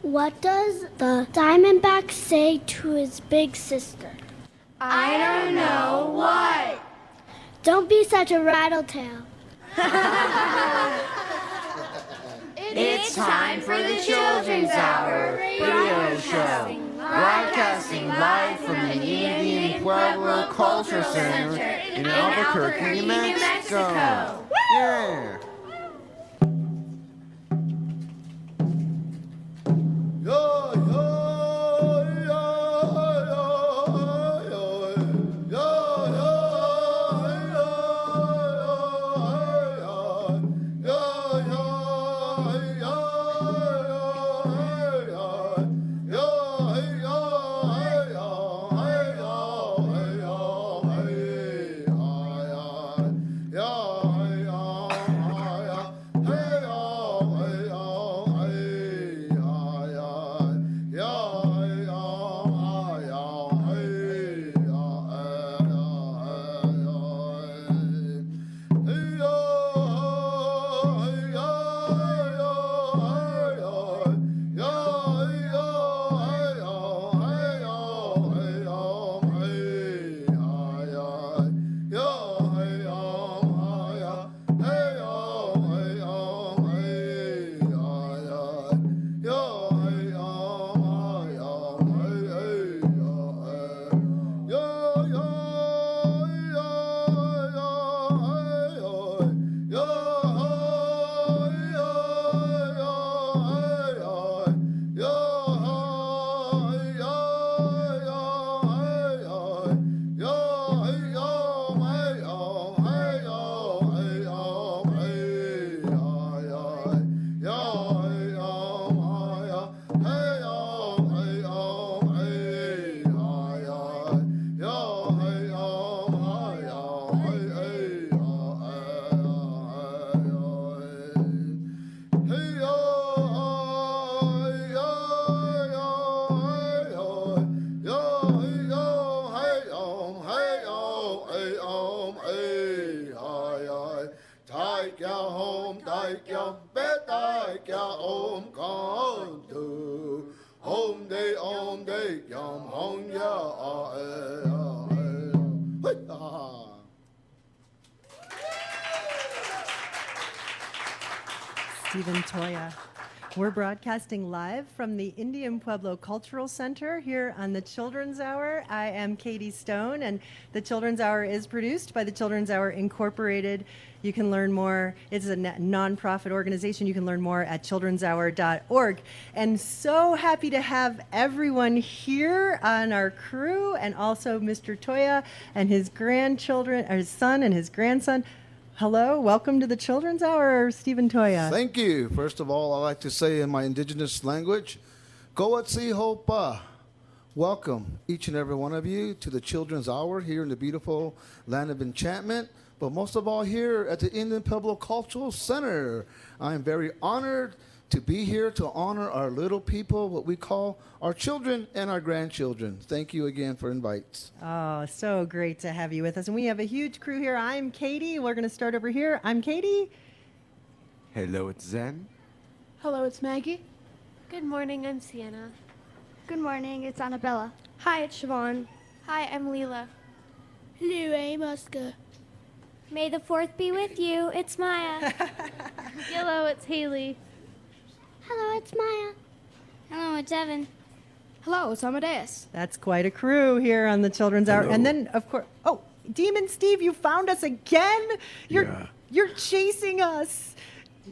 What does the diamondback say to his big sister? I don't know. What? Don't be such a rattletail. It's time for the Children's Hour radio show, broadcasting live from the Indian Pueblo Cultural Center in Albuquerque, New Mexico. Yeah. Toya. We're broadcasting live from the Indian Pueblo Cultural Center here on the Children's Hour. I am Katie Stone, and the Children's Hour is produced by the Children's Hour Incorporated. You can learn more. It's a nonprofit organization. You can learn more at childrenshour.org. And so happy to have everyone here on our crew, and also Mr. Toya and his grandchildren, or his son and his grandson. Hello, welcome to the Children's Hour, Stephen Toya. Thank you. First of all, I like to say in my indigenous language, Goatsi Hopa. Welcome, each and every one of you, to the Children's Hour here in the beautiful land of enchantment, but most of all here at the Indian Pueblo Cultural Center. I am very honored to be here to honor our little people, what we call our children and our grandchildren. Thank you again for invites. Oh, so great to have you with us. And we have a huge crew here. I'm Katie. We're going to start over here. I'm Katie. Hello, it's Zen. Hello, it's Maggie. Good morning, I'm Sienna. Good morning, it's Annabella. Hi, it's Siobhan. Hi, I'm Leela. Hello, I'm Oscar. May the 4th be with you. It's Maya. Hello, it's Haley. Hello, it's Maya. Hello, it's Evan. Hello, it's Amadeus. That's quite a crew here on the Children's Hour. And then, of course, oh, Demon Steve, you found us again? You're chasing us.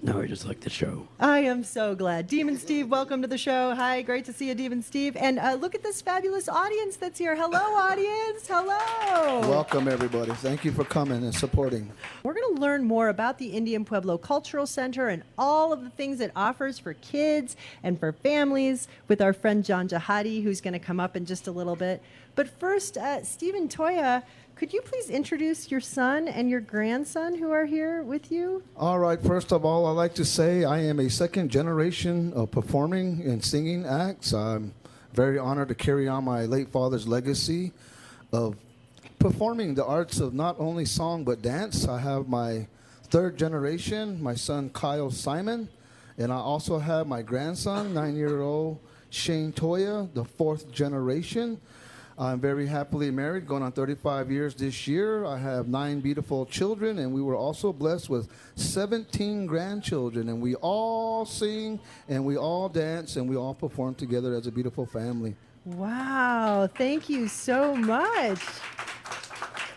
No, I just like the show. I am so glad. Demon Steve, welcome to the show. Hi, great to see you, Demon Steve. And look at this fabulous audience that's here. Hello, audience. Hello. Welcome, everybody. Thank you for coming and supporting. We're going to learn more about the Indian Pueblo Cultural Center and all of the things it offers for kids and for families with our friend Jon Ghahate, who's going to come up in just a little bit. But first, Stephen Toya, could you please introduce your son and your grandson who are here with you? All right. First of all, I'd like to say I am a second generation of performing and singing acts. I'm very honored to carry on my late father's legacy of performing the arts of not only song but dance. I have my third generation, my son Kyle Simon, And I also have my grandson, 9-year-old Shane Toya, the 4th generation. I'm very happily married, going on 35 years this year. I have 9 beautiful children, and we were also blessed with 17 grandchildren. And we all sing, and we all dance, and we all perform together as a beautiful family. Wow, thank you so much.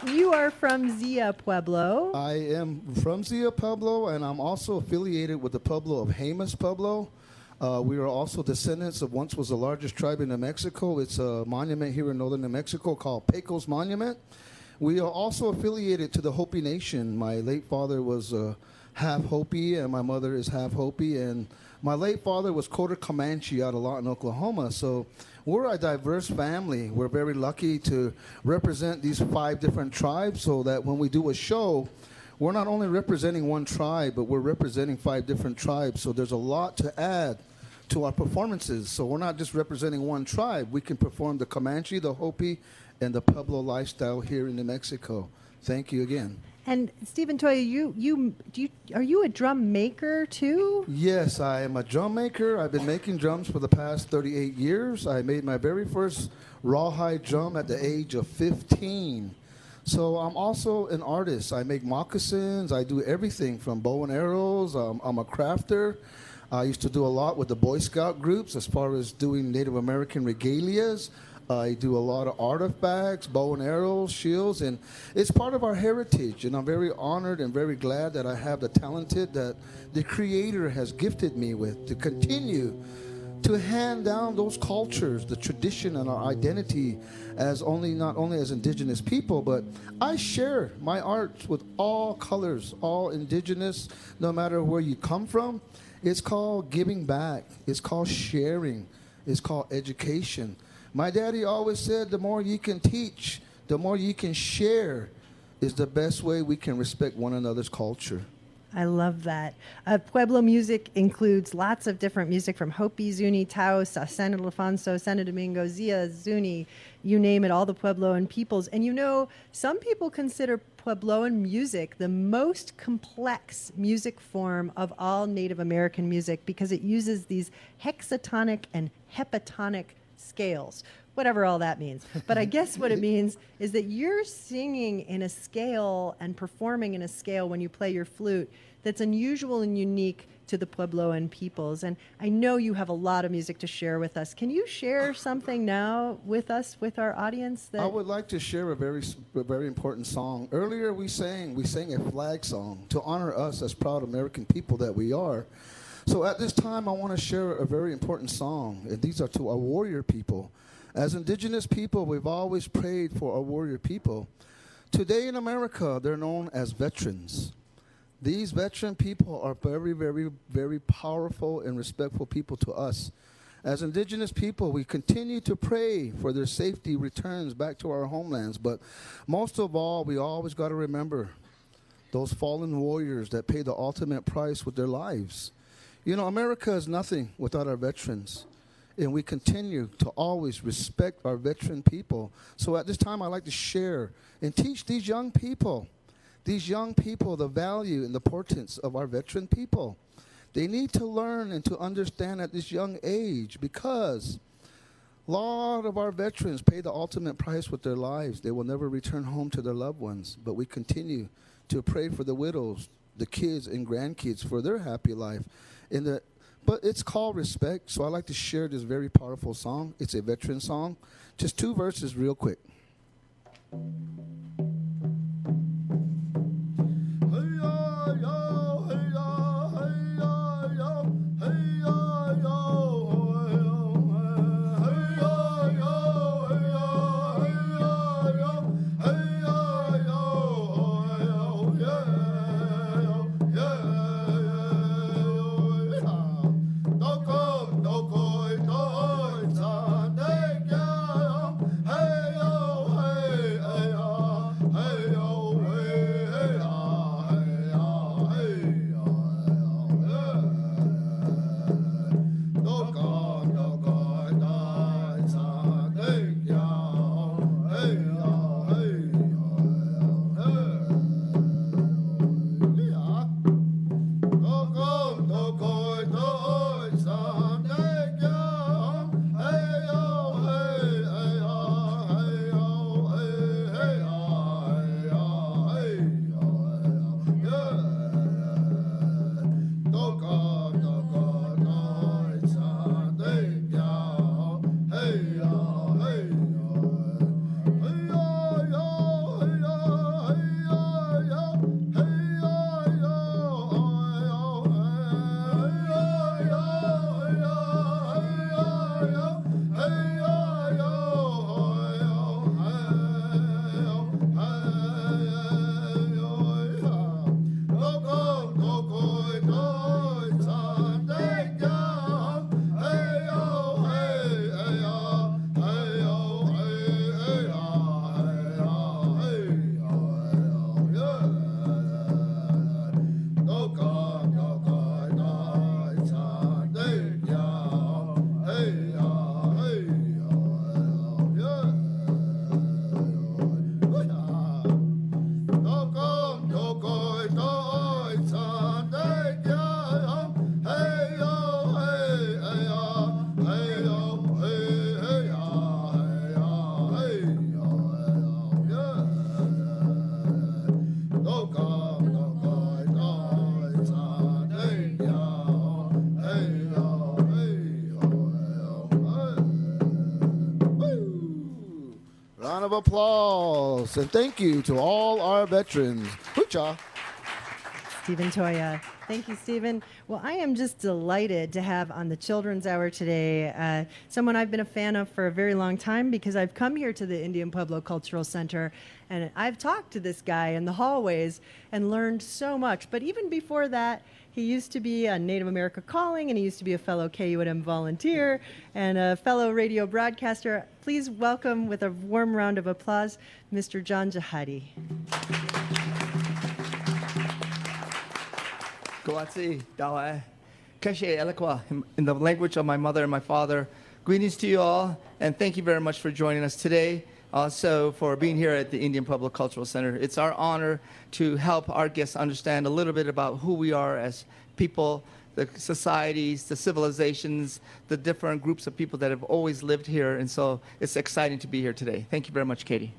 You are from Zia Pueblo. I am from Zia Pueblo, and I'm also affiliated with the Pueblo of Jemez Pueblo. We are also descendants of once was the largest tribe in New Mexico. It's a monument here in northern New Mexico called Pecos Monument. We are also affiliated to the Hopi Nation. My late father was half Hopi, and my mother is half Hopi, and my late father was quarter Comanche out of Lawton, Oklahoma. So we're a diverse family. We're very lucky to represent these 5 different tribes so that when we do a show, we're not only representing one tribe, but we're representing 5 different tribes. So there's a lot to add to our performances. So we're not just representing one tribe. We can perform the Comanche, the Hopi, and the Pueblo lifestyle here in New Mexico. Thank you again. And Stephen Toya, are you a drum maker too? Yes, I am a drum maker. I've been making drums for the past 38 years. I made my very first rawhide drum at the age of 15. So I'm also an artist. I make moccasins. I do everything from bow and arrows. I'm a crafter. I used to do a lot with the Boy Scout groups as far as doing Native American regalias. I do a lot of artifacts, bow and arrows, shields, and it's part of our heritage. And I'm very honored and very glad that I have the talented that the Creator has gifted me with to continue to hand down those cultures, the tradition and our identity as not only as indigenous people, but I share my art with all colors, all indigenous, no matter where you come from. It's called giving back. It's called sharing. It's called education. My daddy always said the more you can teach, the more you can share is the best way we can respect one another's culture. I love that. Pueblo music includes lots of different music from Hopi, Zuni, Taos, San Ildefonso, San Domingo, Zia, Zuni, you name it, all the Puebloan peoples. And you know, some people consider Puebloan music the most complex music form of all Native American music because it uses these hexatonic and hepatonic scales, whatever all that means. But I guess what it means is that you're singing in a scale and performing in a scale when you play your flute that's unusual and unique to the Puebloan peoples. And I know you have a lot of music to share with us. Can you share something now with us, with our audience? I would like to share a very important song. Earlier we sang a flag song to honor us as proud American people that we are. So at this time, I want to share a very important song, and these are to our warrior people. As indigenous people, we've always prayed for our warrior people. Today in America, they're known as veterans. These veteran people are very, very, very powerful and respectful people to us. As indigenous people, we continue to pray for their safety returns back to our homelands, but most of all, we always got to remember those fallen warriors that pay the ultimate price with their lives. You know, America is nothing without our veterans, and we continue to always respect our veteran people. So at this time, I'd like to share and teach these young people the value and the importance of our veteran people. They need to learn and to understand at this young age because a lot of our veterans pay the ultimate price with their lives. They will never return home to their loved ones, but we continue to pray for the widows, the kids and grandkids for their happy life. But it's called respect, so I like to share this very powerful song. It's a veteran song. Just 2 verses real quick. applause. And thank you to all our veterans. Hoocha. Stephen Toya. Thank you, Stephen. Well, I am just delighted to have on the Children's Hour today someone I've been a fan of for a very long time because I've come here to the Indian Pueblo Cultural Center and I've talked to this guy in the hallways and learned so much. But even before that, he used to be on Native America Calling and he used to be a fellow KUNM volunteer and a fellow radio broadcaster. Please welcome with a warm round of applause, Mr. Jon Ghahate. Kawatsi, Dawa, Keshe Elekwa, in the language of my mother and my father. Greetings to you all, and thank you very much for joining us today. Also, for being here at the Indian Pueblo Cultural Center. It's our honor to help our guests understand a little bit about who we are as people, the societies, the civilizations, the different groups of people that have always lived here. And so it's exciting to be here today. Thank you very much, Katie.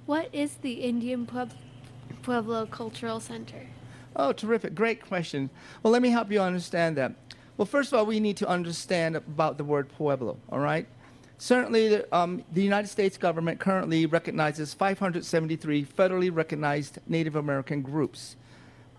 What is the Indian Pueblo Cultural Center? Oh, terrific. Great question. Well, let me help you understand that. Well, first of all, we need to understand about the word Pueblo, all right? Certainly, the United States government currently recognizes 573 federally recognized Native American groups.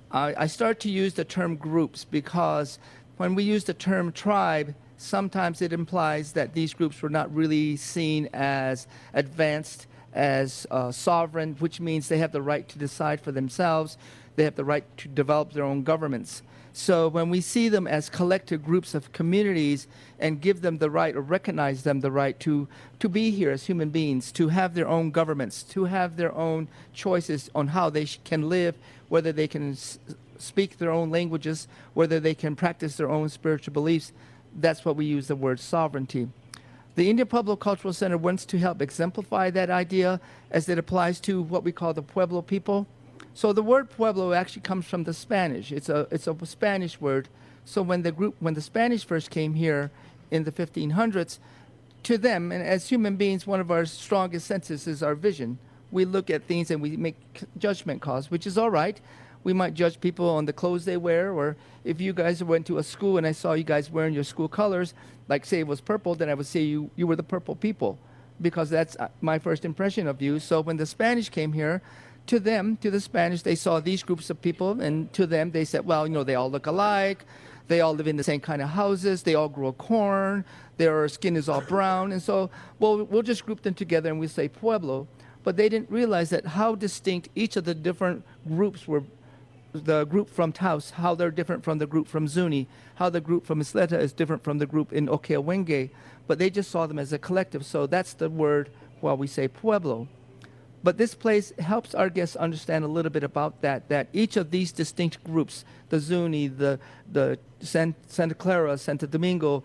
I start to use the term groups because when we use the term tribe, sometimes it implies that these groups were not really seen as advanced, as sovereign, which means they have the right to decide for themselves. They have the right to develop their own governments. So when we see them as collective groups of communities and give them the right or recognize them the right to be here as human beings, to have their own governments, to have their own choices on how they can live, whether they can speak their own languages, whether they can practice their own spiritual beliefs, that's what we use the word sovereignty. The Indian Pueblo Cultural Center wants to help exemplify that idea as it applies to what we call the Pueblo people. So the word Pueblo actually comes from the Spanish. It's a Spanish word. So when the Spanish first came here in the 1500s, to them, and as human beings, one of our strongest senses is our vision. We look at things and we make judgment calls, which is all right. We might judge people on the clothes they wear, or if you guys went to a school and I saw you guys wearing your school colors, like say it was purple, then I would say you were the purple people, because that's my first impression of you. So when the Spanish came here, to them, to the Spanish, they saw these groups of people, and to them, they said, well, they all look alike. They all live in the same kind of houses. They all grow corn. Their skin is all brown. And so, well, we'll just group them together, and we say Pueblo. But they didn't realize that how distinct each of the different groups were. The group from Taos, how they're different from the group from Zuni, how the group from Isleta is different from the group in Okeawenge. But they just saw them as a collective. So that's the word while we say Pueblo. But this place helps our guests understand a little bit about that each of these distinct groups, the Zuni, the Santa Clara, Santo Domingo,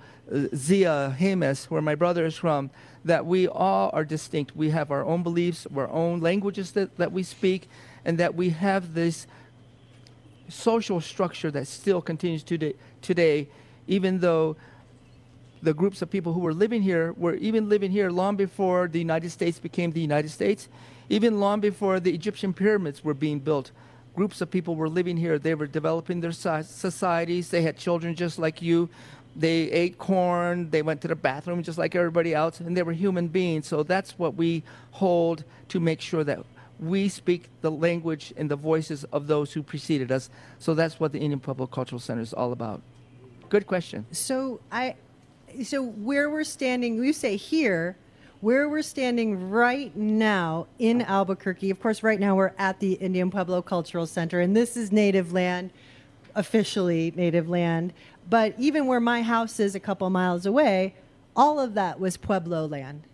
Zia, Jemez, where my brother is from, that we all are distinct. We have our own beliefs, our own languages that we speak, and that we have this social structure that still continues today, even though the groups of people who were living here long before the United States became the United States. Even long before the Egyptian pyramids were being built, groups of people were living here. They were developing their societies. They had children just like you. They ate corn. They went to the bathroom just like everybody else, and they were human beings. So that's what we hold to make sure that we speak the language and the voices of those who preceded us. So that's what the Indian Pueblo Cultural Center is all about. Good question. So where we're standing, you say here, where we're standing right now in Albuquerque. Of course, right now we're at the Indian Pueblo Cultural Center, and this is native land, officially native land. But even where my house is a couple miles away, all of that was Pueblo land.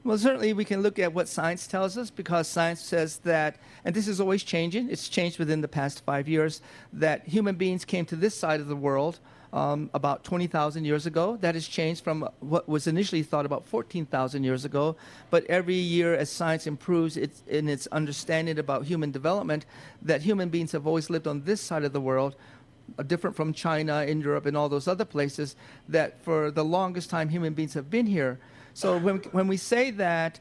Well, certainly we can look at what science tells us, because science says that, and this is always changing, it's changed within the past 5 years, that human beings came to this side of the world about 20,000 years ago. That has changed from what was initially thought about 14,000 years ago. But every year as science improves in its understanding about human development, that human beings have always lived on this side of the world, different from China and Europe and all those other places, that for the longest time human beings have been here. So when we say that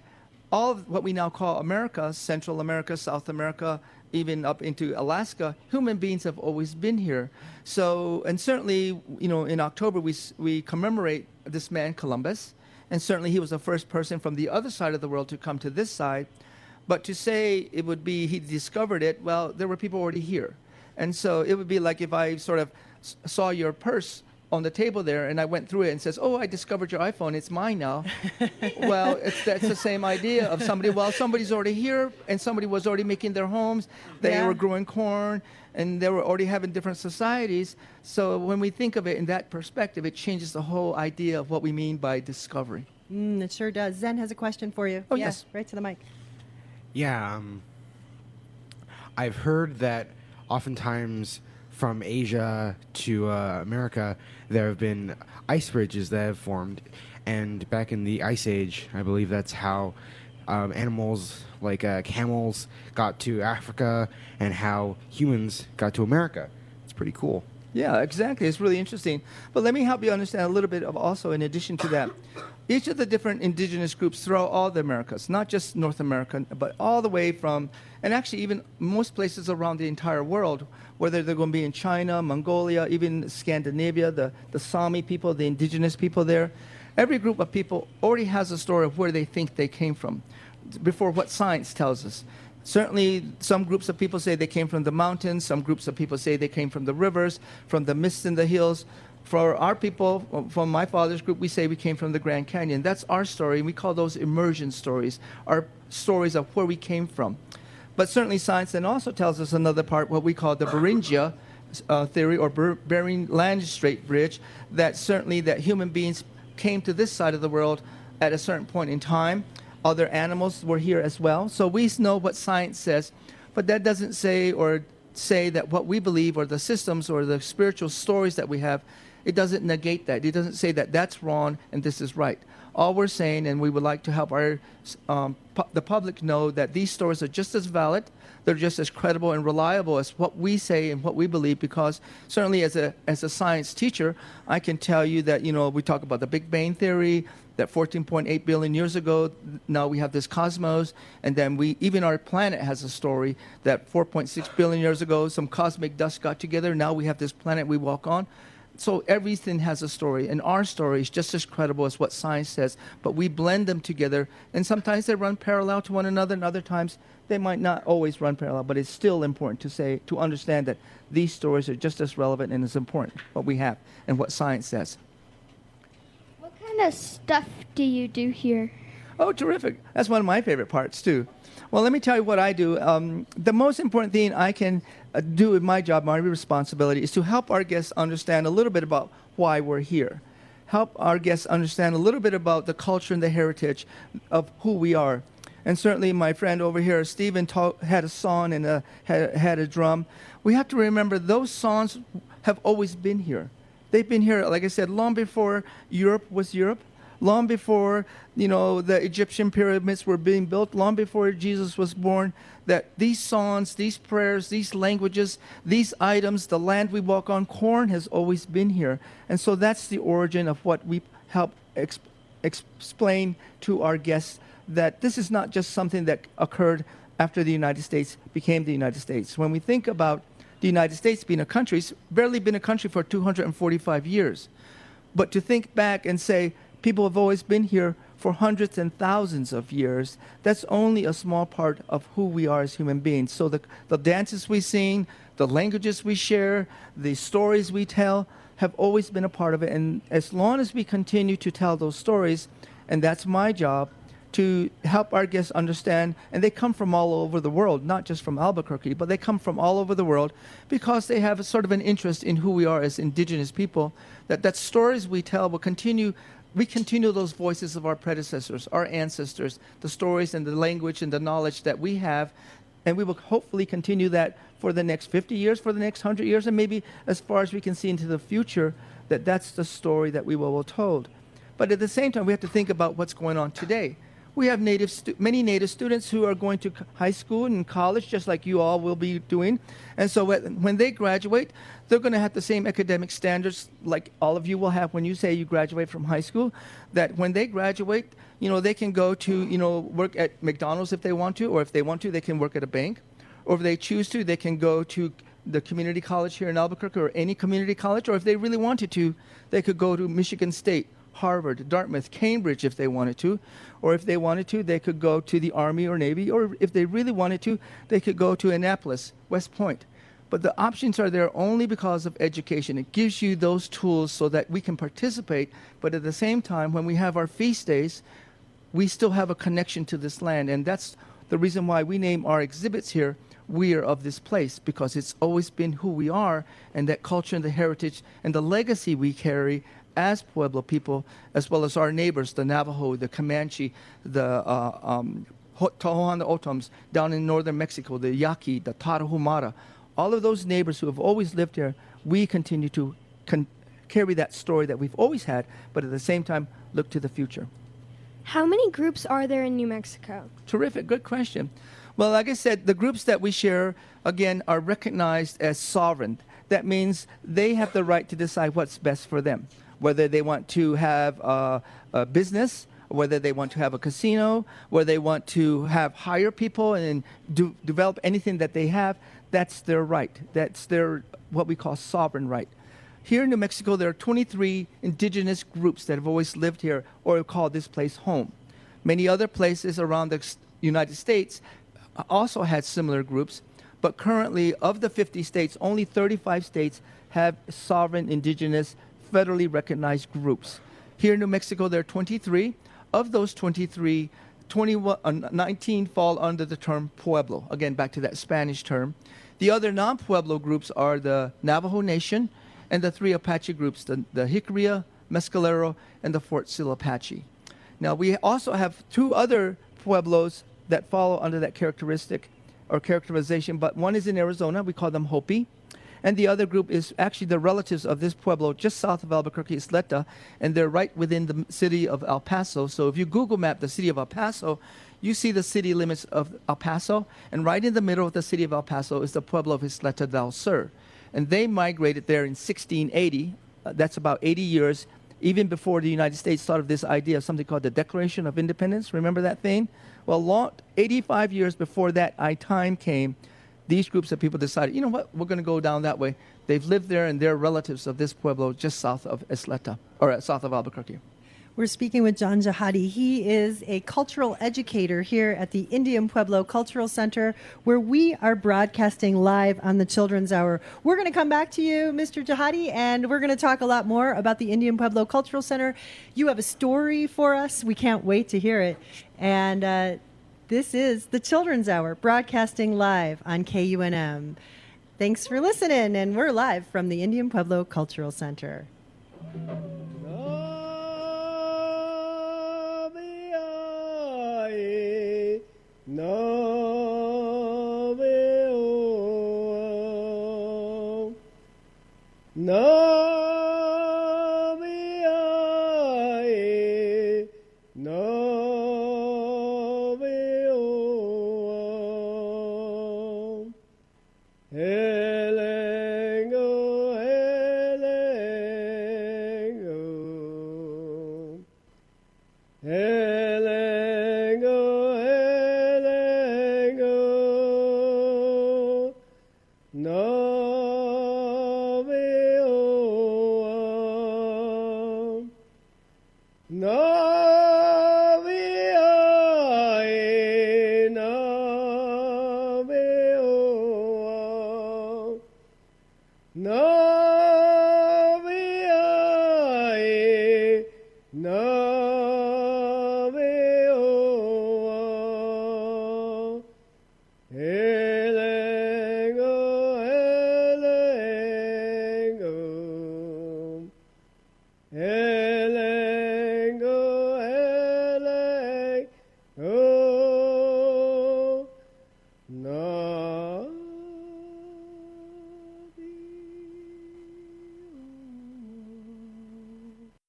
all of what we now call America, Central America, South America, even up into Alaska, human beings have always been here. So, and certainly, in October we commemorate this man, Columbus, and certainly he was the first person from the other side of the world to come to this side. But to say it would be he discovered it, well, there were people already here. And so it would be like if I sort of saw your purse on the table there and I went through it and says, oh, I discovered your iPhone, it's mine now. Well, that's the same idea of somebody, well, somebody's already here and somebody was already making their homes. They were growing corn and they were already having different societies. So when we think of it in that perspective, it changes the whole idea of what we mean by discovery. It sure does. Zen has a question for you. Oh, yes. Right to the mic. Yeah, I've heard that oftentimes from Asia to America, there have been ice bridges that have formed. And back in the Ice Age, I believe that's how animals like camels got to Africa and how humans got to America. It's pretty cool. Yeah, exactly. It's really interesting. But let me help you understand a little bit of also in addition to that. Each of the different indigenous groups throughout all the Americas, not just North America, but all the way from, and actually even most places around the entire world, whether they're going to be in China, Mongolia, even Scandinavia, the Sami people, the indigenous people there, every group of people already has a story of where they think they came from, before what science tells us. Certainly, some groups of people say they came from the mountains. Some groups of people say they came from the rivers, from the mist in the hills. For our people, from my father's group, we say we came from the Grand Canyon. That's our story, and we call those immersion stories, our stories of where we came from. But certainly science then also tells us another part, what we call the Beringia theory, or Bering Land Strait Bridge, that certainly that human beings came to this side of the world at a certain point in time. Other animals were here as well. So we know what science says, but that doesn't say that what we believe or the systems or the spiritual stories that we have, it doesn't negate that. It doesn't say that that's wrong and this is right. All we're saying, and we would like to help the public know that these stories are just as valid, they're just as credible and reliable as what we say and what we believe, because certainly as a science teacher, I can tell you that, we talk about the Big Bang Theory, that 14.8 billion years ago, now we have this cosmos, and then even our planet has a story that 4.6 billion years ago, some cosmic dust got together, now we have this planet we walk on. So everything has a story, and our story is just as credible as what science says, but we blend them together, and sometimes they run parallel to one another, and other times they might not always run parallel, but it's still important to understand that these stories are just as relevant and as important, what we have and what science says. What kind of stuff do you do here? Oh, terrific. That's one of my favorite parts, too. Well, let me tell you what I do. The most important thing I can do in my job, my responsibility, is to help our guests understand a little bit about why we're here. Help our guests understand a little bit about the culture and the heritage of who we are. And certainly my friend over here, Stephen, had a song and had a drum. We have to remember those songs have always been here. They've been here, like I said, long before Europe was Europe. Long before, the Egyptian pyramids were being built, long before Jesus was born, that these songs, these prayers, these languages, these items, the land we walk on, corn has always been here. And so that's the origin of what we help explain to our guests, that this is not just something that occurred after the United States became the United States. When we think about the United States being a country, it's barely been a country for 245 years. But to think back and say, people have always been here for hundreds and thousands of years, that's only a small part of who we are as human beings. So the dances we sing, the languages we share, the stories we tell have always been a part of it. And as long as we continue to tell those stories, and that's my job, to help our guests understand, and they come from all over the world, not just from Albuquerque, but they come from all over the world because they have a sort of an interest in who we are as indigenous people, that stories we tell will continue. We continue those voices of our predecessors, our ancestors, the stories and the language and the knowledge that we have, and we will hopefully continue that for the next 50 years, for the next 100 years, and maybe as far as we can see into the future, that's the story that we will be told. But at the same time, we have to think about what's going on today. We have many Native students who are going to high school and college, just like you all will be doing. And so when they graduate, they're going to have the same academic standards like all of you will have when you say you graduate from high school, that when they graduate, they can go to, work at McDonald's if they want to, or if they want to, they can work at a bank. Or if they choose to, they can go to the community college here in Albuquerque or any community college, or if they really wanted to, they could go to Michigan State Harvard, Dartmouth, Cambridge if they wanted to. Or if they wanted to, they could go to the Army or Navy. Or if they really wanted to, they could go to Annapolis, West Point. But the options are there only because of education. It gives you those tools so that we can participate, but at the same time, when we have our feast days, we still have a connection to this land. And that's the reason why we name our exhibits here, We Are of This Place, because it's always been who we are, and that culture and the heritage and the legacy we carry as Pueblo people, as well as our neighbors, the Navajo, the Comanche, the Tohono O'odhams down in northern Mexico, the Yaqui, the Tarahumara. All of those neighbors who have always lived here, we continue to carry that story that we've always had, but at the same time, look to the future. How many groups are there in New Mexico? Terrific, good question. Well, like I said, the groups that we share, again, are recognized as sovereign. That means they have the right to decide what's best for them, whether they want to have a business, whether they want to have a casino, whether they want to hire people and develop anything that they have. That's their right. That's their, what we call sovereign right. Here in New Mexico, there are 23 indigenous groups that have always lived here or call this place home. Many other places around the United States also had similar groups, but currently, of the 50 states, only 35 states have sovereign, indigenous, federally recognized groups. Here in New Mexico, there are 23. Of those 23, 19 fall under the term Pueblo. Again, back to that Spanish term. The other non-Pueblo groups are the Navajo Nation and the 3 Apache groups, the Jicarilla, Mescalero, and the Fort Sill Apache. Now, we also have 2 other Pueblos that follow under that characteristic or characterization, but one is in Arizona. We call them Hopi. And the other group is actually the relatives of this Pueblo just south of Albuquerque, Isleta, and they're right within the city of El Paso. So if you Google map the city of El Paso, you see the city limits of El Paso, and right in the middle of the city of El Paso is the Pueblo of Isleta del Sur. And they migrated there in 1680. That's about 80 years, even before the United States thought of this idea of something called the Declaration of Independence. Remember that thing? Well, 85 years before that time came, these groups of people decided, you know what, we're going to go down that way. They've lived there, and they're relatives of this Pueblo just south of Isleta, or south of Albuquerque. We're speaking with Jon Ghahate. He is a cultural educator here at the Indian Pueblo Cultural Center, where we are broadcasting live on the Children's Hour. We're going to come back to you, Mr. Ghahate, and we're going to talk a lot more about the Indian Pueblo Cultural Center. You have a story for us. We can't wait to hear it. And this is the Children's Hour, broadcasting live on KUNM. Thanks for listening, and we're live from the Indian Pueblo Cultural Center.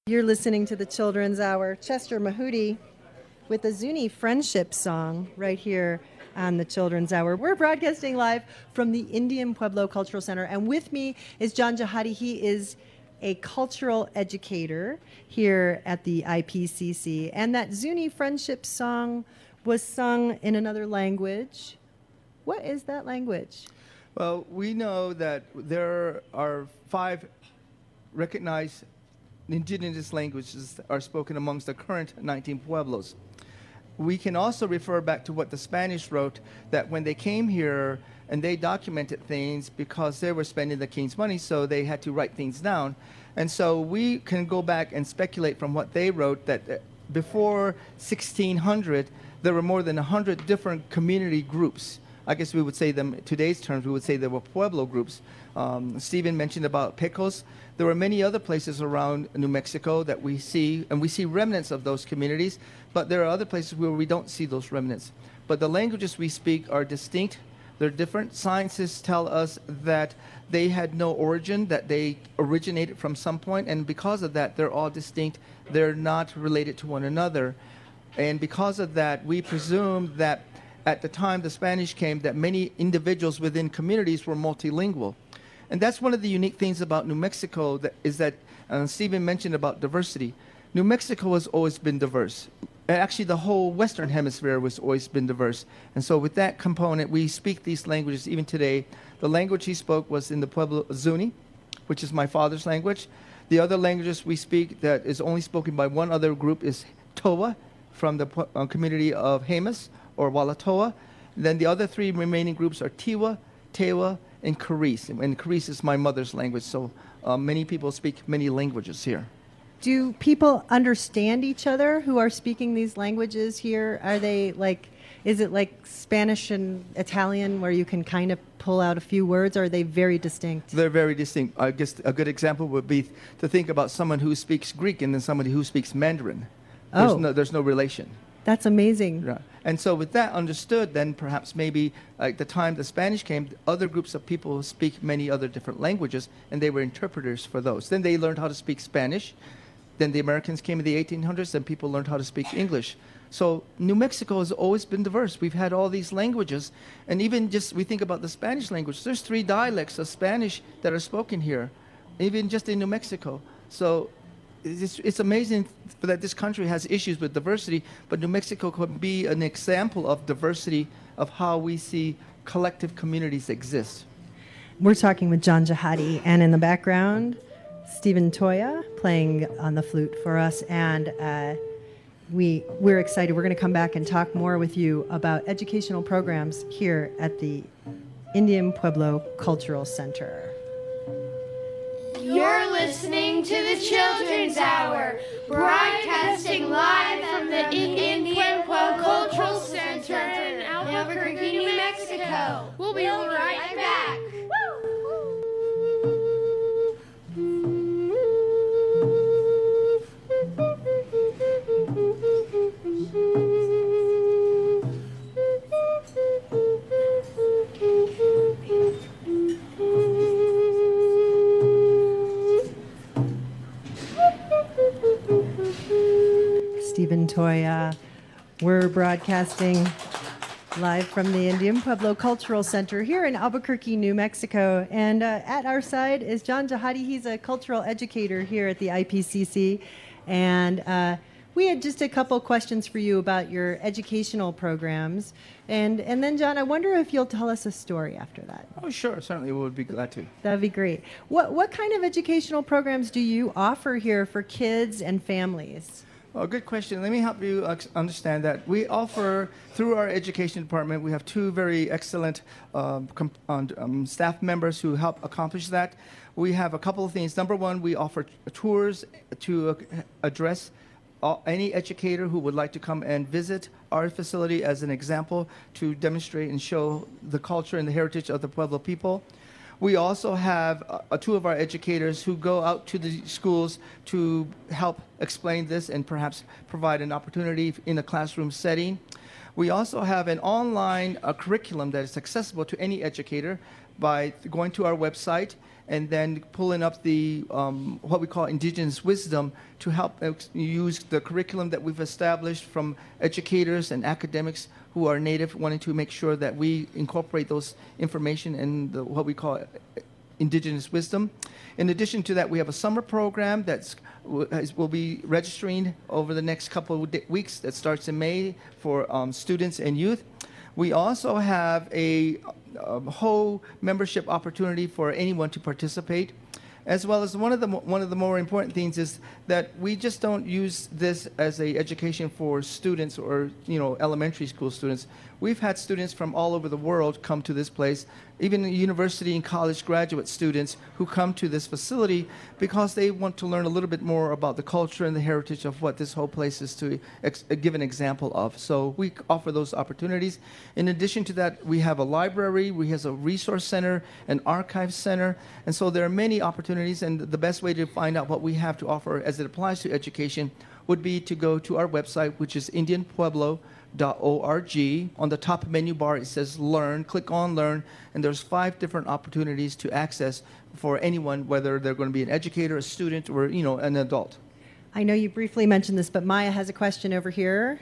You're listening to the Children's Hour. Chester Mahudi with a Zuni friendship song right here on the Children's Hour. We're broadcasting live from the Indian Pueblo Cultural Center, and with me is Jon Ghahate. He is a cultural educator here at the IPCC, and that Zuni friendship song was sung in another language. What is that language? Well, we know that there are 5 recognized indigenous languages are spoken amongst the current 19 pueblos. We can also refer back to what the Spanish wrote, that when they came here and they documented things because they were spending the king's money, so they had to write things down. And so we can go back and speculate from what they wrote that before 1600, there were more than 100 different community groups. I guess we would say them, today's terms, we would say there were Pueblo groups. Stephen mentioned about Pecos. There were many other places around New Mexico that we see, and we see remnants of those communities, but there are other places where we don't see those remnants. But the languages we speak are distinct. They're different. Scientists tell us that they had no origin, that they originated from some point, and because of that, they're all distinct. They're not related to one another. And because of that, we presume that at the time the Spanish came, that many individuals within communities were multilingual. And that's one of the unique things about New Mexico, that Stephen mentioned about diversity. New Mexico has always been diverse. Actually, the whole Western Hemisphere has always been diverse. And so with that component, we speak these languages even today. The language he spoke was in the Pueblo Zuni, which is my father's language. The other languages we speak that is only spoken by one other group is Toya, from the community of Jemez, or Walatoa. Then the other three remaining groups are Tiwa, Tewa, and Caris. And Caris is my mother's language, so many people speak many languages here. Do people understand each other who are speaking these languages here? Are they like, is it like Spanish and Italian where you can kind of pull out a few words, or are they very distinct? They're very distinct. I guess a good example would be to think about someone who speaks Greek and then somebody who speaks Mandarin. There's no relation. That's amazing. Yeah. And so with that understood, then perhaps maybe at the time the Spanish came, other groups of people speak many other different languages, and they were interpreters for those. Then they learned how to speak Spanish. Then the Americans came in the 1800s, and people learned how to speak English. So New Mexico has always been diverse. We've had all these languages, and even just we think about the Spanish language. There's 3 dialects of Spanish that are spoken here, even just in New Mexico. So it's amazing that this country has issues with diversity, but New Mexico could be an example of diversity of how we see collective communities exist. We're talking with Jon Ghahate, and in the background, Stephen Toya playing on the flute for us, and we're excited. We're going to come back and talk more with you about educational programs here at the Indian Pueblo Cultural Center. You're listening to the Children's Hour, broadcasting live from the Indian Pueblo Cultural Center in Albuquerque, New Mexico. We'll be right back. Stephen Toya. We're broadcasting live from the Indian Pueblo Cultural Center here in Albuquerque, New Mexico. And at our side is Jon Ghahate. He's a cultural educator here at the IPCC. And we had just a couple questions for you about your educational programs. And then, Jon, I wonder if you'll tell us a story after that. Oh, sure. Certainly, we would be glad to. That'd be great. What kind of educational programs do you offer here for kids and families? Oh, good question. Let me help you understand that. We offer, through our education department, we have 2 very excellent staff members who help accomplish that. We have a couple of things. Number one, we offer tours to address any educator who would like to come and visit our facility as an example to demonstrate and show the culture and the heritage of the Pueblo people. We also have 2 of our educators who go out to the schools to help explain this and perhaps provide an opportunity in a classroom setting. We also have an online curriculum that is accessible to any educator by going to our website and then pulling up the what we call indigenous wisdom to help use the curriculum that we've established from educators and academics who are native, wanting to make sure that we incorporate those information in what we call indigenous wisdom. In addition to that, we have a summer program will be registering over the next couple of weeks that starts in May for students and youth. We also have a whole membership opportunity for anyone to participate. as well as one of the more important things is that we just don't use this as a education for students or elementary school students. We've had students from all over the world come to this place, even university and college graduate students who come to this facility because they want to learn a little bit more about the culture and the heritage of what this whole place is to give an example of. So we offer those opportunities. In addition to that, we have a library, we have a resource center, an archive center, and so there are many opportunities, and the best way to find out what we have to offer as it applies to education would be to go to our website, which is indianpueblo.org. On the top menu bar, it says Learn. Click on Learn, and there's 5 different opportunities to access for anyone, whether they're going to be an educator, a student, or an adult. I know you briefly mentioned this, but Maya has a question over here.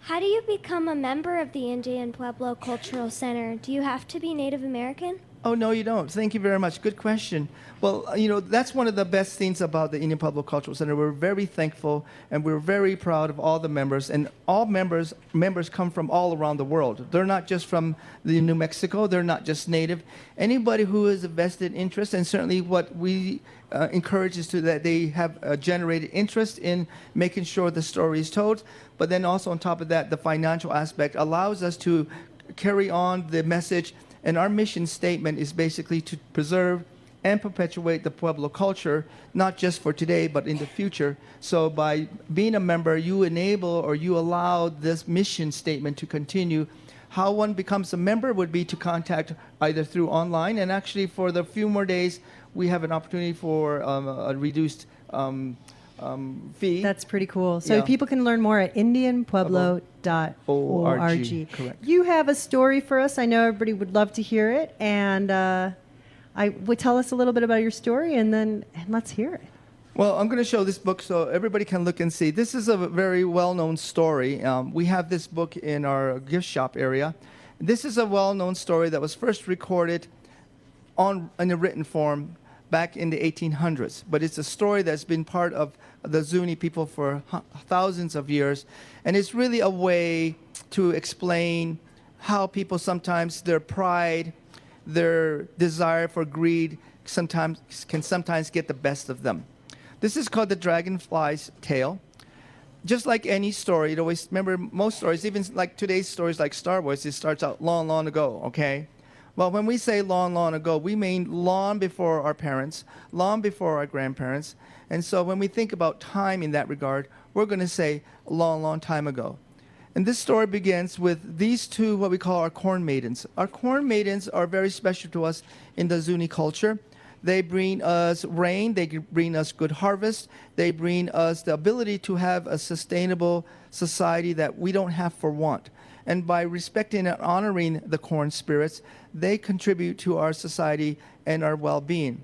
How do you become a member of the Indian Pueblo Cultural Center? Do you have to be Native American? Oh, no, you don't. Thank you very much. Good question. Well, that's one of the best things about the Indian Pueblo Cultural Center. We're very thankful, and we're very proud of all the members. And all members come from all around the world. They're not just from New Mexico. They're not just Native. Anybody who has a vested interest, and certainly what we encourage is that they have generated interest in making sure the story is told. But then also on top of that, the financial aspect allows us to carry on the message. And our mission statement is basically to preserve and perpetuate the Pueblo culture, not just for today, but in the future. So by being a member, you enable or you allow this mission statement to continue. How one becomes a member would be to contact either through online, and actually for the few more days, we have an opportunity for a reduced fee. That's pretty cool. So people can learn more at indianpueblo.org. Correct. You have a story for us. I know everybody would love to hear it. And I would tell us a little bit about your story, and let's hear it. Well, I'm going to show this book so everybody can look and see. This is a very well-known story. We have this book in our gift shop area. This is a well-known story that was first recorded in a written form back in the 1800s. But it's a story that's been part of the Zuni people for thousands of years. And it's really a way to explain how people sometimes, their pride, their desire for greed can sometimes get the best of them. This is called the Dragonfly's Tale. Just like any story, it always, remember most stories, even like today's stories like Star Wars, it starts out long, long ago, okay? Well, when we say long, long ago, we mean long before our parents, long before our grandparents. And so when we think about time in that regard, we're going to say a long, long time ago. And this story begins with these two, what we call our corn maidens. Our corn maidens are very special to us in the Zuni culture. They bring us rain, they bring us good harvest, they bring us the ability to have a sustainable society that we don't have for want. And by respecting and honoring the corn spirits, they contribute to our society and our well-being.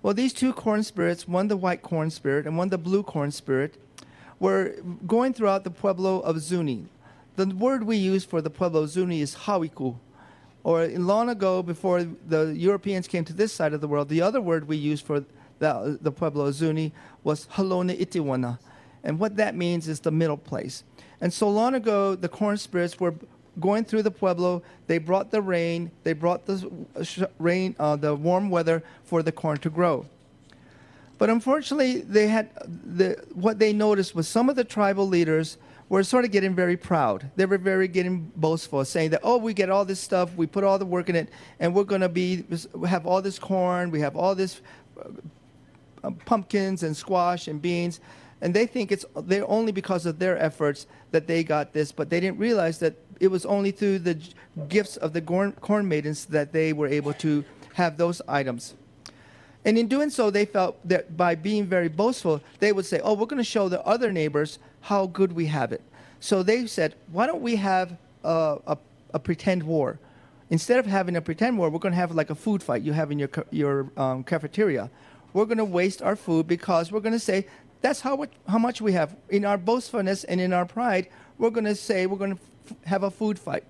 Well, these two corn spirits, one the white corn spirit and one the blue corn spirit, were going throughout the Pueblo of Zuni. The word we use for the Pueblo of Zuni is hawiku. Or long ago, before the Europeans came to this side of the world, the other word we used for the Pueblo of Zuni was halone itiwana. And what that means is the middle place. And so long ago, the corn spirits were going through the Pueblo. They brought the rain. They brought the warm weather for the corn to grow. But unfortunately, what they noticed was some of the tribal leaders were sort of getting very proud. They were getting boastful, saying that, oh, we get all this stuff, we put all the work in it, and we're going to have all this corn, we have all this pumpkins and squash and beans. And they think they're only because of their efforts that they got this, but they didn't realize that it was only through the gifts of the corn maidens that they were able to have those items. And in doing so, they felt that by being very boastful, they would say, oh, we're going to show the other neighbors how good we have it. So they said, why don't we have a pretend war? Instead of having a pretend war, we're going to have like a food fight you have in your cafeteria. We're going to waste our food because we're going to say, that's how much we have. In our boastfulness and in our pride, we're going to say we're going to have a food fight.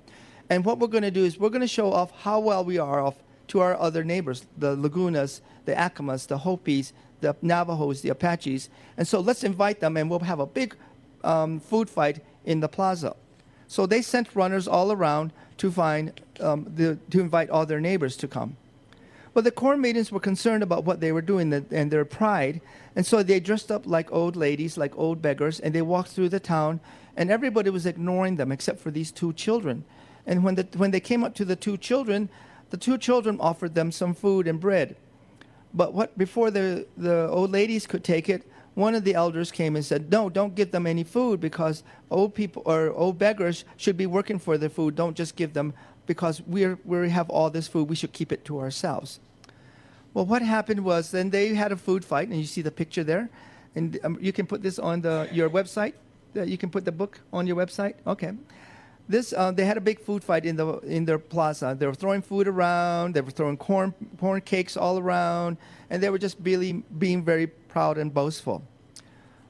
And what we're going to do is we're going to show off how well we are off to our other neighbors, the Lagunas, the Acamas, the Hopis, the Navajos, the Apaches. And so let's invite them, and we'll have a big food fight in the plaza. So they sent runners all around to invite all their neighbors to come. Well, the corn maidens were concerned about what they were doing and their pride, and so they dressed up like old ladies, like old beggars, and they walked through the town, and everybody was ignoring them except for these two children. And when they came up to the two children offered them some food and bread. But before the old ladies could take it, one of the elders came and said, "No, don't give them any food, because old people or old beggars should be working for their food. Don't just give them, because we have all this food. We should keep it to ourselves." Well, what happened was then they had a food fight, and you see the picture there. And you can put this on your website. You can put the book on your website. Okay. They had a big food fight in their plaza. They were throwing food around. They were throwing corn cakes all around, and they were just really being very proud and boastful.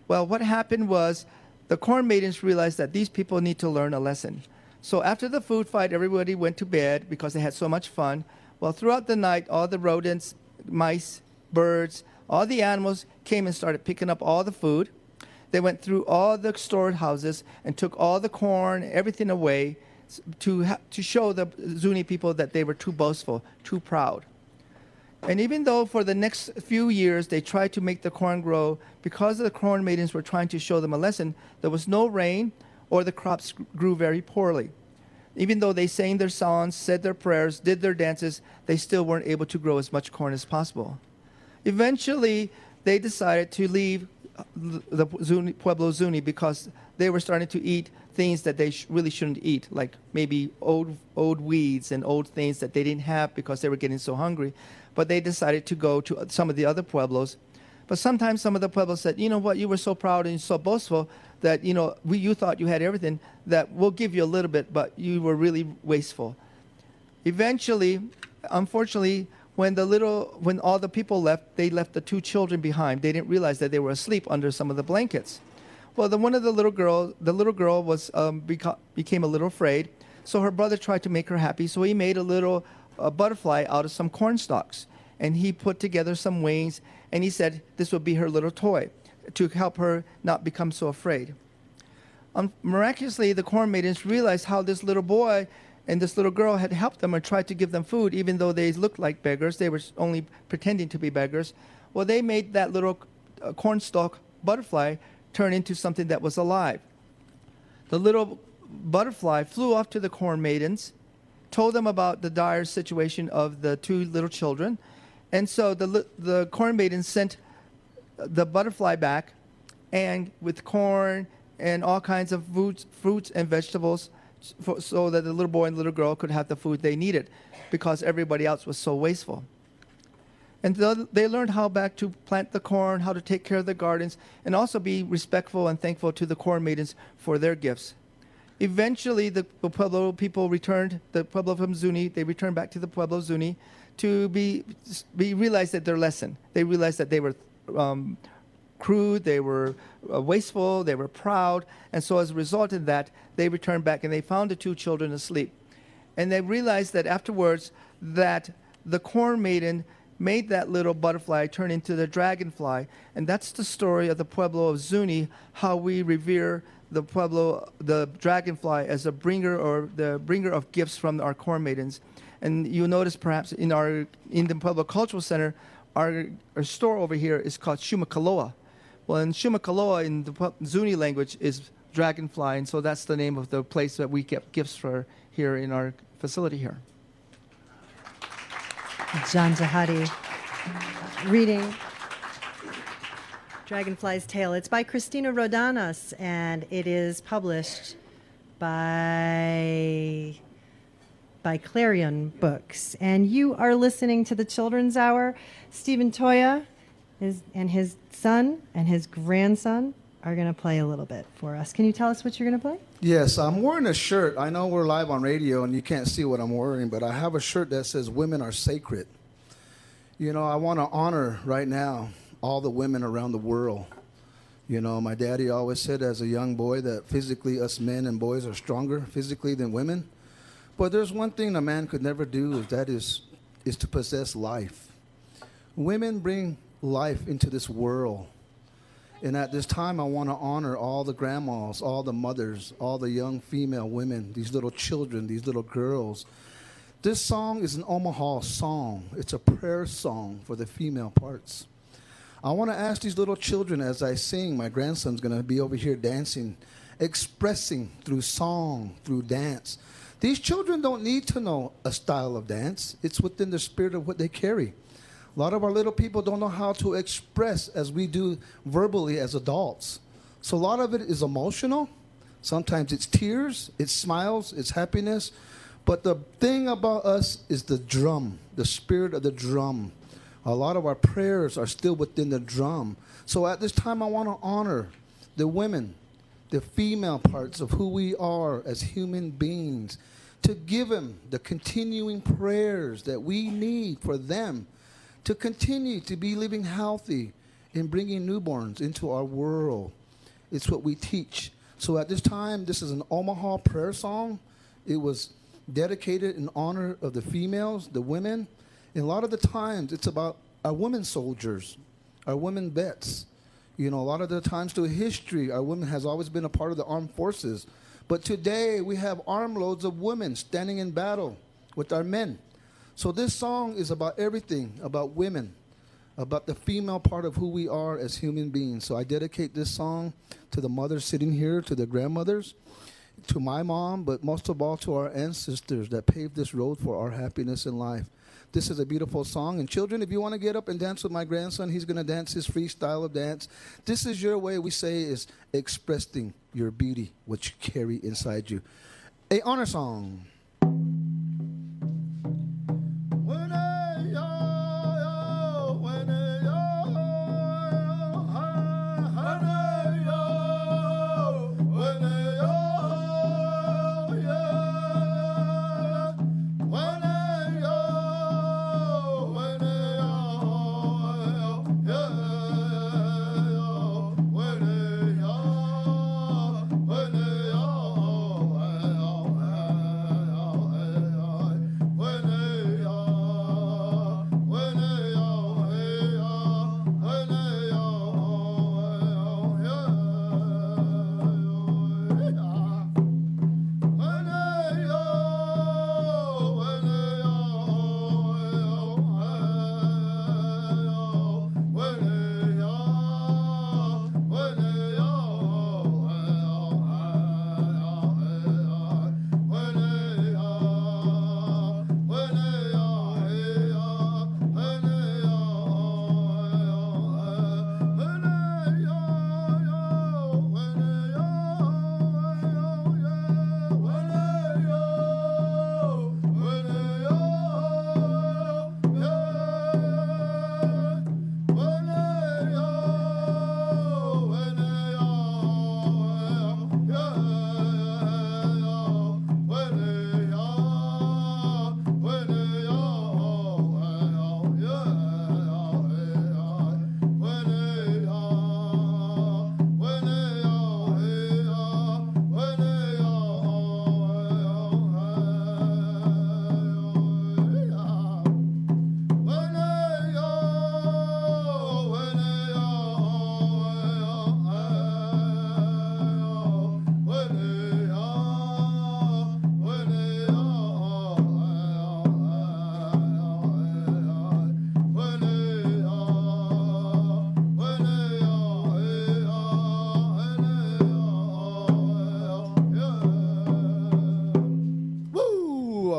Well, what happened was the corn maidens realized that these people need to learn a lesson. So after the food fight, everybody went to bed because they had so much fun. Well, throughout the night, all the rodents, mice, birds, all the animals came and started picking up all the food. They went through all the storehouses and took all the corn, everything away to show the Zuni people that they were too boastful, too proud. And even though for the next few years they tried to make the corn grow, because the corn maidens were trying to show them a lesson, there was no rain or the crops grew very poorly. Even though they sang their songs, said their prayers, did their dances, they still weren't able to grow as much corn as possible. Eventually, they decided to leave the Pueblo Zuni because they were starting to eat things that they really shouldn't eat, like maybe old weeds and old things that they didn't have because they were getting so hungry. But they decided to go to some of the other pueblos. But sometimes some of the pueblos said, "You know what, you were so proud and so boastful that, you thought you had everything, that we'll give you a little bit, but you were really wasteful." Eventually, unfortunately, when all the people left, they left the two children behind. They didn't realize that they were asleep under some of the blankets. Well, the little girl was became a little afraid, so her brother tried to make her happy. So he made a little butterfly out of some corn stalks, and he put together some wings, and he said this would be her little toy to help her not become so afraid. Miraculously, the corn maidens realized how this little boy and this little girl had helped them and tried to give them food, even though they looked like beggars. They were only pretending to be beggars. Well, they made that little cornstalk butterfly turn into something that was alive. The little butterfly flew off to the corn maidens, told them about the dire situation of the two little children, and so the corn maidens sent the butterfly back, and with corn and all kinds of fruits and vegetables, so that the little boy and little girl could have the food they needed, because everybody else was so wasteful. And they learned how back to plant the corn, how to take care of the gardens, and also be respectful and thankful to the corn maidens for their gifts. Eventually, the Pueblo people returned, the Pueblo from Zuni, they returned back to the Pueblo Zuni to realized that their lesson. They realized that they were crude, they were wasteful, they were proud, and so as a result of that, they returned back and they found the two children asleep. And they realized that afterwards that the corn maiden made that little butterfly turn into the dragonfly, and that's the story of the Pueblo of Zuni, how we revere the dragonfly as the bringer of gifts from our corn maidens. And you'll notice perhaps in our Indian Pueblo Cultural Center, our store over here is called Shumakaloa. Well, in Shumakaloa in the Zuni language is dragonfly, and so that's the name of the place that we get gifts for here in our facility here. Jon Ghahate reading Dragonfly's Tale. It's by Christina Rodanas, and it is published by Clarion Books. And you are listening to the Children's Hour. Stephen Toya and his son and his grandson are going to play a little bit for us. Can you tell us what you're going to play? Yes, I'm wearing a shirt. I know we're live on radio and you can't see what I'm wearing, but I have a shirt that says "Women are Sacred." You know, I want to honor right now all the women around the world. You know, my daddy always said as a young boy that physically us men and boys are stronger physically than women. But there's one thing a man could never do, that is to possess life. Women bring life into this world. And at this time, I want to honor all the grandmas, all the mothers, all the young female women, these little children, these little girls This song is an Omaha song. It's a prayer song for the female parts. I want to ask these little children as I sing, my grandson's going to be over here dancing, expressing through song, through dance. These children don't need to know a style of dance. It's within the spirit of what they carry. A lot of our little people don't know how to express as we do verbally as adults. So a lot of it is emotional. Sometimes it's tears, it's smiles, it's happiness. But the thing about us is the drum, the spirit of the drum. A lot of our prayers are still within the drum. So at this time, I want to honor the women, the female parts of who we are as human beings, to give them the continuing prayers that we need for them to continue to be living healthy and bringing newborns into our world. It's what we teach. So at this time, this is an Omaha prayer song. It was dedicated in honor of the females, the women. And a lot of the times, it's about our women soldiers, our women vets. You know, a lot of the times through history, our women has always been a part of the armed forces. But today, we have armloads of women standing in battle with our men. So this song is about everything, about women, about the female part of who we are as human beings. So I dedicate this song to the mothers sitting here, to the grandmothers, to my mom, but most of all to our ancestors that paved this road for our happiness in life. This is a beautiful song. And children, if you want to get up and dance with my grandson, he's going to dance his freestyle of dance. This is your way, we say, is expressing your beauty, what you carry inside you. A honor song.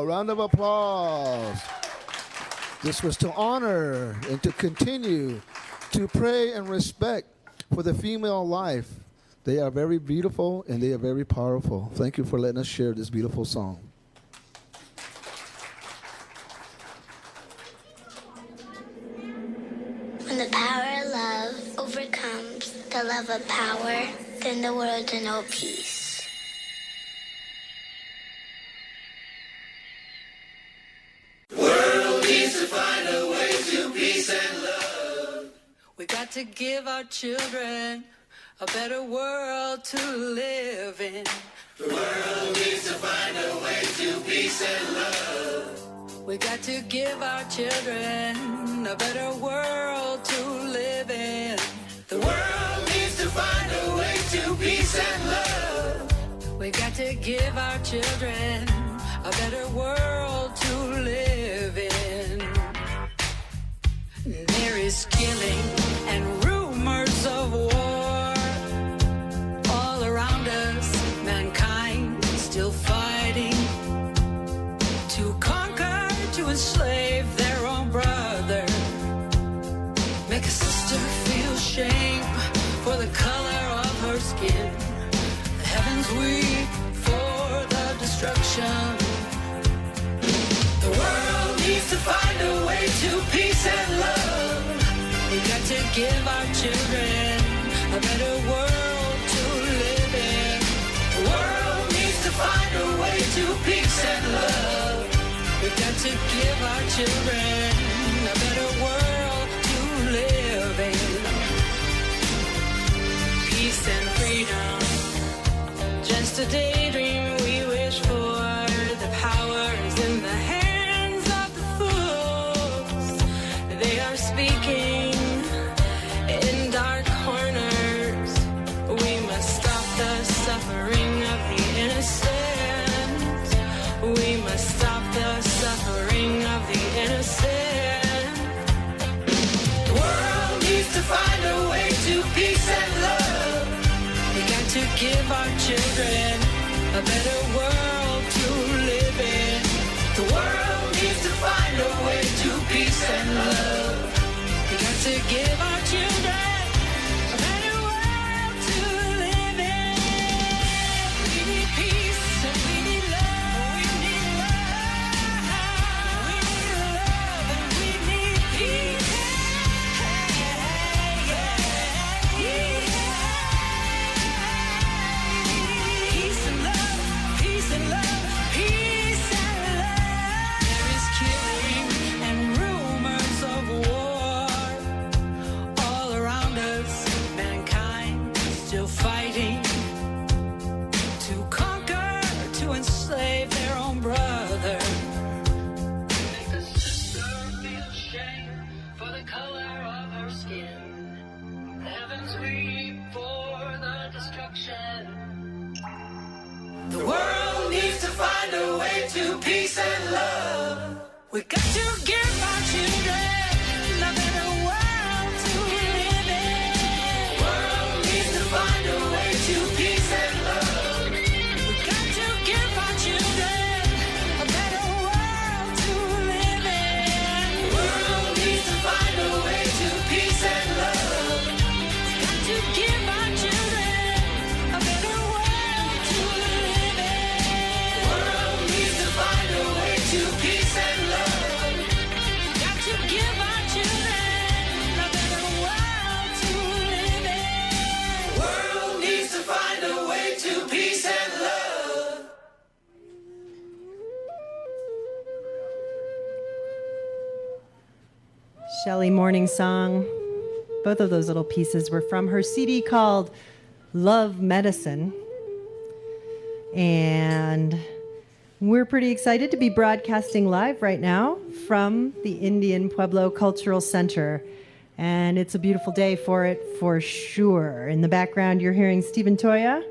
Round of applause. This was to honor and to continue to pray and respect for the female life. They are very beautiful and they are very powerful. Thank you for letting us share this beautiful song. When the power of love overcomes the love of power, then the world will know peace. We got to give our children a better world to live in. The world needs to find a way to peace and love. We got to give our children a better world to live in. The world needs to find a way to peace and love. We got to give our children a better world to is killing and rumors of war. All around us, mankind still fighting to conquer, to enslave their own brother. Make a sister feel shame for the color of her skin. The heavens weep for the destruction. The world needs to find a way to peace and love. We got to give our children a better world to live in. The world needs to find a way to peace and love. We got to give our children a better world to live in. Peace and freedom, just a daydream we wish for. The power is in the hands of the fools. They are speaking in dark corners. We must stop the suffering of the innocent. We must stop the suffering of the innocent. The world needs to find a way to peace and love. We got to give our children a better world to live in. The world needs to find a way to peace and love. We got to give our children a better world to live in. We need peace and we need love. We need love. We need love and we need peace. Peace and love, peace and love, peace and love. There is killing and rumors of war. All around us, mankind still fighting to conquer, to enslave their own brother. Make a sister feel shame for the color of her skin. Heavens weep for the destruction. The world needs to find a way to peace and love. We got to give our children a better world to live in. The world needs to find a way to peace and love. We got to give our children a better world to live in. The world needs to find a way to peace and love. We got to give our children a better world to live in. The world needs to find a way to peace and love. We got to give our children a better world to live in. The world needs to find a way to peace and love. Shelley Morning Song. Both of those little pieces were from her CD called Love Medicine. And we're pretty excited to be broadcasting live right now from the Indian Pueblo Cultural Center. And it's a beautiful day for it, for sure. In the background, you're hearing Stephen Toya.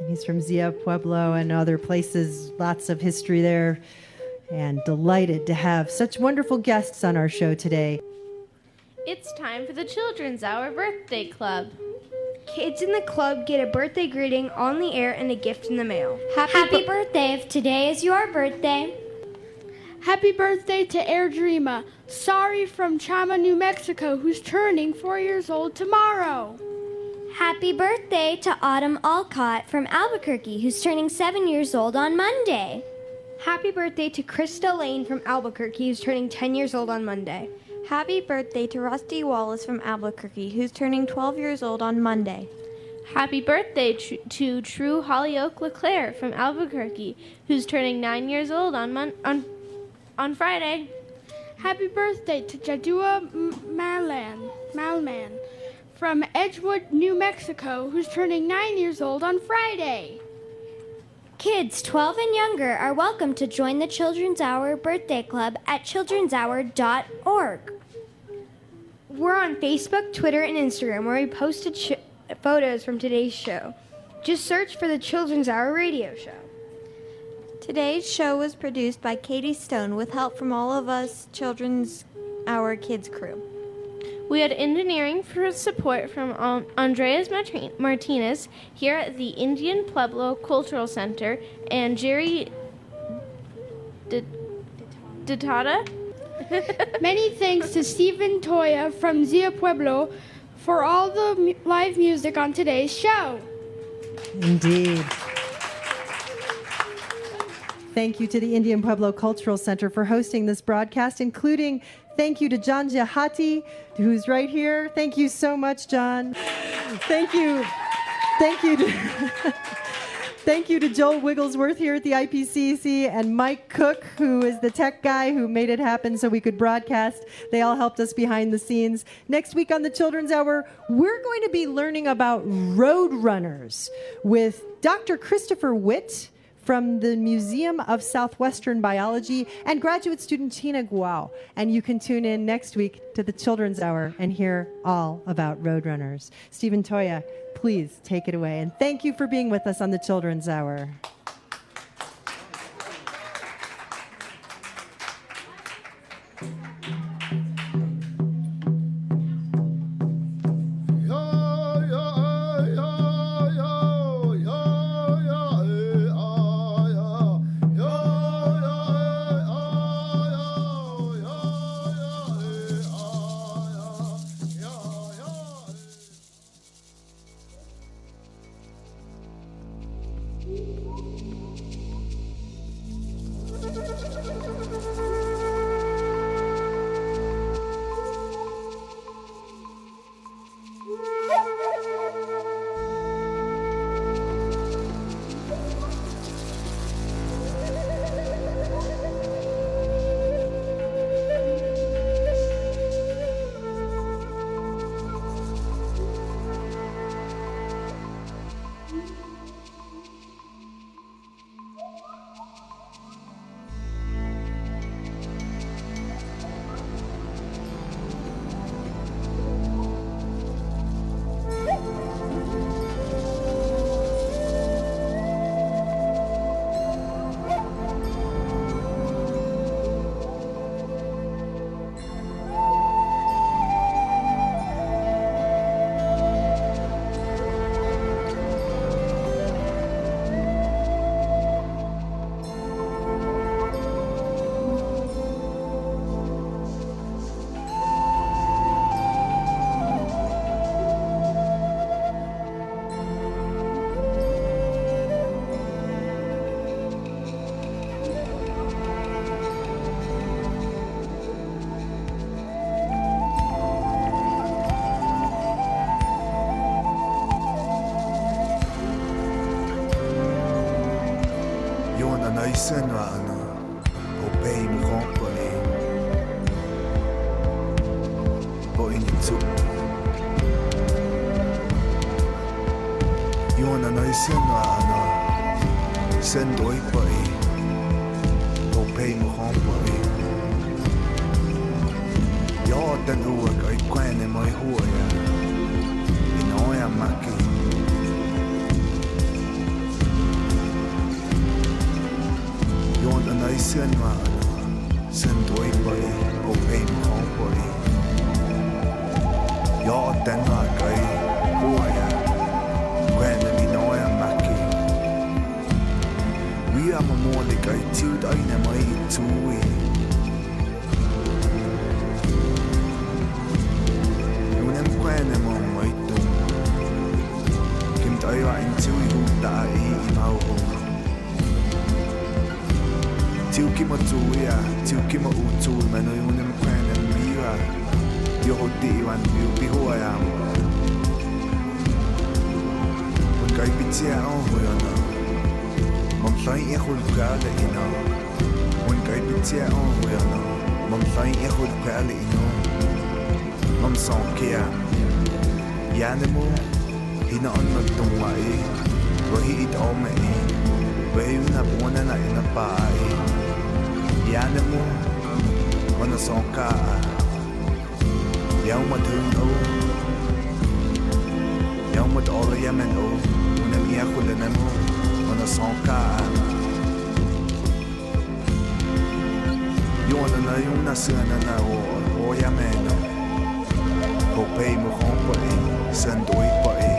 And he's from Zia Pueblo and other places, lots of history there. And delighted to have such wonderful guests on our show today. It's time for the Children's Hour Birthday Club. Kids in the club get a birthday greeting on the air and a gift in the mail. Happy birthday if today is your birthday. Happy birthday to Airdreama, Sorry from Chama, New Mexico, who's turning 4 years old tomorrow. Happy birthday to Autumn Alcott from Albuquerque, who's turning 7 years old on Monday. Happy birthday to Krista Lane from Albuquerque, who's turning 10 years old on Monday. Happy birthday to Rusty Wallace from Albuquerque, who's turning 12 years old on Monday. Happy birthday to True Hollyoak LeClaire from Albuquerque, who's turning 9 years old on Friday. Happy birthday to Jadua Malman from Edgewood, New Mexico, who's turning 9 years old on Friday. Kids 12 and younger are welcome to join the Children's Hour Birthday Club at childrenshour.org. We're on Facebook, Twitter, and Instagram, where we posted photos from today's show. Just search for the Children's Hour radio show. Today's show was produced by Katie Stone with help from all of us Children's Hour Kids crew. We had engineering for support from Andreas Martinez here at the Indian Pueblo Cultural Center and Jerry Ditata. Many thanks to Stephen Toya from Zia Pueblo for all the live music on today's show. Indeed. Thank you to the Indian Pueblo Cultural Center for hosting this broadcast, including thank you to Jon Ghahate, who's right here. Thank you so much, John. Thank you. Thank you to Joel Wigglesworth here at the IPCC and Mike Cook, who is the tech guy who made it happen so we could broadcast. They all helped us behind the scenes. Next week on the Children's Hour, we're going to be learning about road runners with Dr. Christopher Witt from the Museum of Southwestern Biology and graduate student Tina Guao. And you can tune in next week to the Children's Hour and hear all about roadrunners. Stephen Toya, please take it away. And thank you for being with us on the Children's Hour. Senwa ano obey mo company po initsu yun na senwa ano sendoy pa obey mo company yo den uwag ay kwene mo huya inoya maki yon anay senwa sendoy boy obey mo boy yo denwa kay huya kwene minoya maki we are more like I tilt ay na may tuwi yunem kwene mo may tum kim tayo ay tuwi huta ay imaw Tilki matuya, tilki mautu, mano yunem kwene mira. Yohoti wan bihoya. Kay pitia on hoyana. Mam sai ehul kale ina. Kay pitia on hoyana. Mam sai ehul kale ina. Mam sonkia. Yanemo hina on magtungwai. Wahi it all me. Wahi na buona na ina pai. Yanemo wana sonka yauma tuno yauma ola yameno una mia kulenemo wana sonka yona na yuna sana na o yameno Ho pei mo hompa e, sand oi pa e.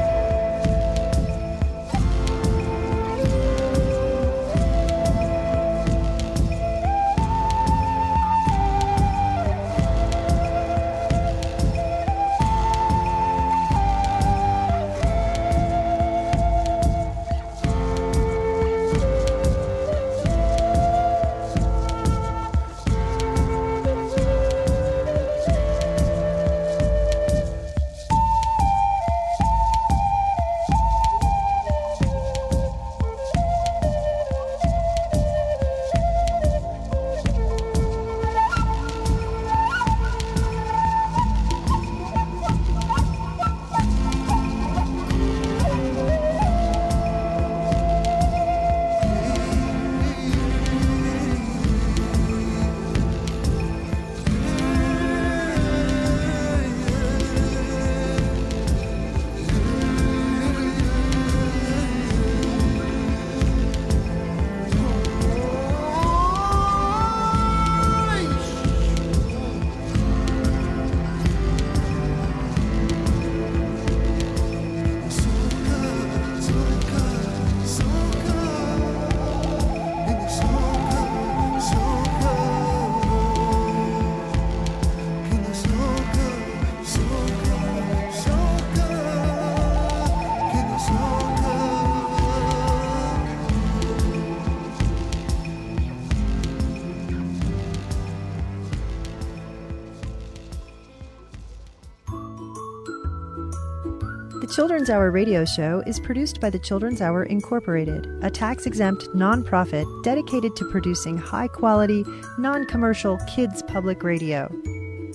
The Children's Hour radio show is produced by the Children's Hour Incorporated, a tax-exempt nonprofit dedicated to producing high-quality, non-commercial kids public radio.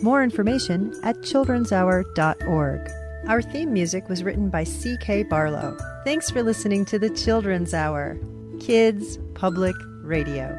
More information at childrenshour.org. Our theme music was written by C.K. Barlow. Thanks for listening to the Children's Hour, Kids Public Radio.